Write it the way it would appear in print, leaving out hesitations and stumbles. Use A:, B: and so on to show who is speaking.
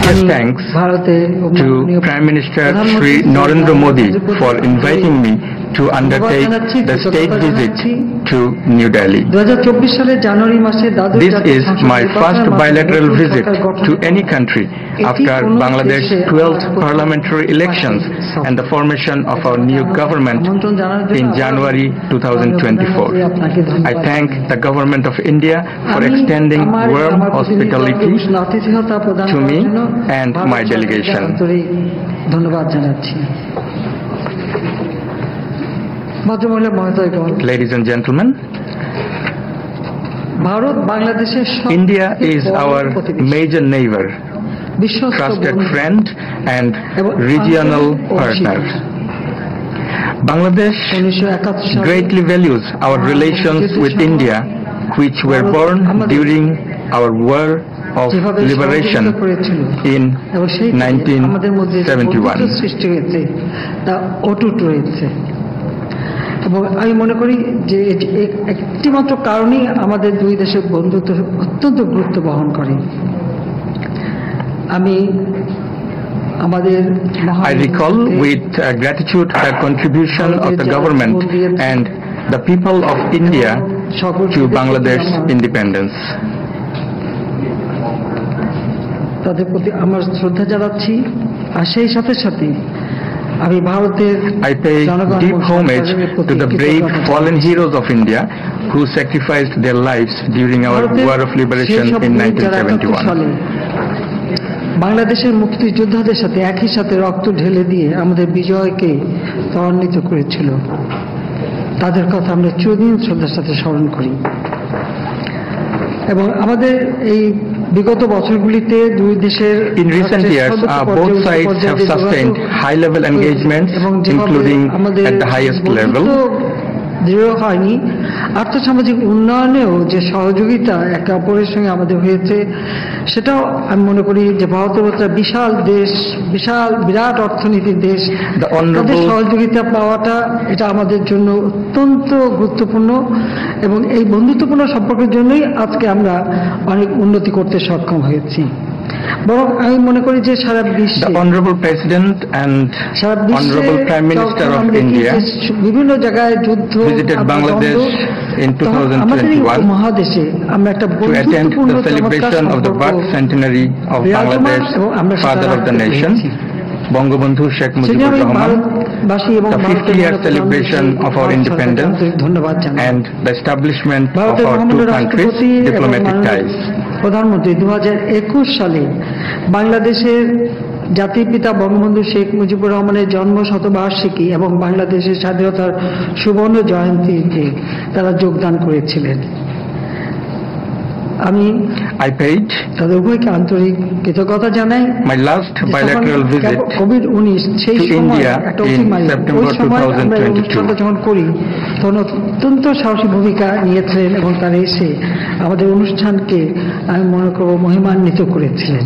A: sincere thanks to Prime Minister Shri Narendra Modi for inviting me to undertake the state visit to New Delhi. This is my first bilateral visit to any country after Bangladesh's 12th parliamentary elections and the formation of our new government in January 2024. I thank the Government of India for extending warm hospitality to me and my delegation. Ladies and gentlemen, India is our major neighbor, trusted friend and regional partner. Bangladesh greatly values our relations with India, which were born during our war of liberation in 1971.
B: এবং আমি মনে করি যে একটি মাত্র কারণেই আমাদের দুই দেশের বন্ধুত্ব অত্যন্ত গুরুত্ব বহন করে।
A: I recall with gratitude the contribution of the government and the people of India to Bangladesh's independence.
B: তাদের প্রতি আমার শ্রদ্ধা জানাচ্ছি আর সেই সাথে সাথে
A: I pay deep homage to the brave fallen heroes of India who sacrificed their lives during our War of Liberation in 1971.
B: বাংলাদেশের মুক্তিযোদ্ধাদের সাথে একই সাথে রক্ত ঢেলে দিয়ে আমাদের বিজয়কে ত্বরান্বিত করেছিল, তাদের কথা আমরা চিরদিন শ্রদ্ধার সাথে স্মরণ করি। এবং আমাদের এই বিগত বছরগুলিতে দুই দেশের
A: In recent years, both sides have sustained high-level engagements, including at the highest level.
B: দৃঢ় হয়নি, আর্থসামাজিক উন্নয়নেও যে সহযোগিতা একে অপরের সঙ্গে আমাদের হয়েছে, সেটাও আমি মনে করি যে ভারতের মতো বিশাল দেশ, বিরাট অর্থনীতির দেশ, তাদের সহযোগিতা পাওয়াটা এটা আমাদের জন্য অত্যন্ত গুরুত্বপূর্ণ। এবং এই বন্ধুত্বপূর্ণ সম্পর্কের জন্যই আজকে আমরা অনেক উন্নতি করতে সক্ষম হয়েছি। বরং আমি মনে করি যে সারা বিশ্বে
A: The Honorable President and Honorable Prime Minister of India
B: বিভিন্ন জায়গায় যুদ্ধ
A: visited Bangladesh in 2021
B: মহাদেশে আমরা একটা
A: to attend the celebration of the birth centenary of Bangladesh, father of the nation, Bangabandhu Sheikh Mujibur Rahman, the 50-year celebration of our independence and the establishment of our two countries' diplomatic ties.
B: প্রধানমন্ত্রী 2021 সালে বাংলাদেশের জাতির পিতা বঙ্গবন্ধু শেখ মুজিবুর রহমানের জন্ম শতবার্ষিকী এবং বাংলাদেশের স্বাধীনতার সুবর্ণ জয়ন্তীতে তারা যোগদান করেছিলেন।
A: I paid
B: তাদের উভয়কে আন্তরিক কৃতজ্ঞতা জানাই।
A: My last bilateral visit
B: COVID-19 সেই সময় একটা অতিমারী, ওই সময় আমরা অনুষ্ঠানটা যখন করি তখন অত্যন্ত সাহসী ভূমিকা নিয়েছিলেন এবং তারা এসে আমাদের অনুষ্ঠানকে আমি মনে করব মহিমান্বিত করেছিলেন।